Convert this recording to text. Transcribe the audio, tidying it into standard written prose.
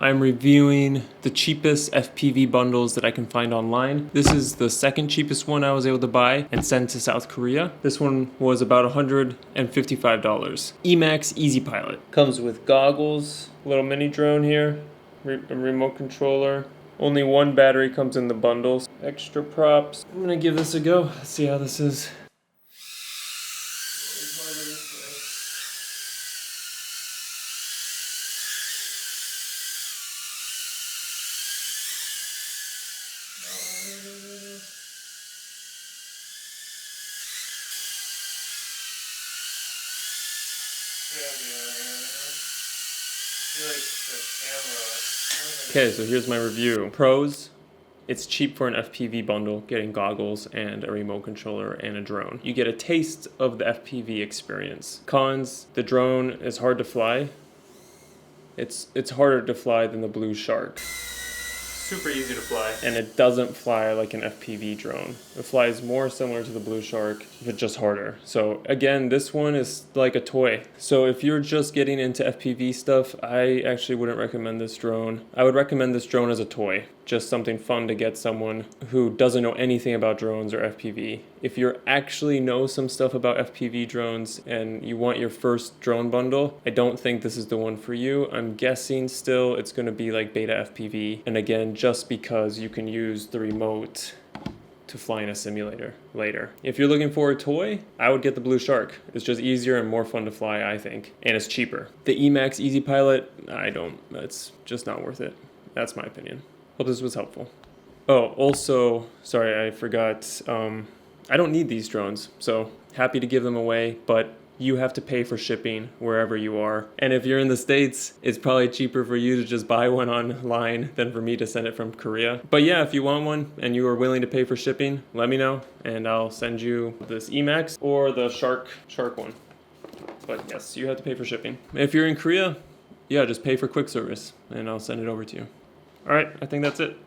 I'm reviewing the cheapest FPV bundles that I can find online. This is the second cheapest one I was able to buy and send to South Korea. This one was about $155. Emax Easy Pilot. Comes with goggles, little mini drone here, a remote controller. Only one battery comes in the bundles. Extra props. I'm gonna give this a go. Let's see how this is. Okay, so here's my review. Pros, it's cheap for an FPV bundle, getting goggles and a remote controller and a drone. You get a taste of the FPV experience. Cons, the drone is hard to fly. It's harder to fly than the Blue Shark. Super easy to fly. And it doesn't fly like an FPV drone. It flies more similar to the Blue Shark, but just harder. So again, this one is like a toy. So if you're just getting into FPV stuff, I actually wouldn't recommend this drone. I would recommend this drone as a toy. Just something fun to get someone who doesn't know anything about drones or FPV. If you actually know some stuff about FPV drones and you want your first drone bundle, I don't think this is the one for you. I'm guessing still it's going to be like beta FPV. And again, just because you can use the remote to fly in a simulator later. If you're looking for a toy, I would get the Blue Shark. It's just easier and more fun to fly, I think. And it's cheaper. The Emax Easy Pilot, it's just not worth it. That's my opinion. Hope this was helpful. Oh, also, sorry, I forgot. I don't need these drones, so happy to give them away, but you have to pay for shipping wherever you are. And if you're in the States, it's probably cheaper for you to just buy one online than for me to send it from Korea. But yeah, if you want one and you are willing to pay for shipping, let me know and I'll send you this Emax or the Shark one. But yes, you have to pay for shipping. If you're in Korea, yeah, just pay for quick service and I'll send it over to you. All right, I think that's it.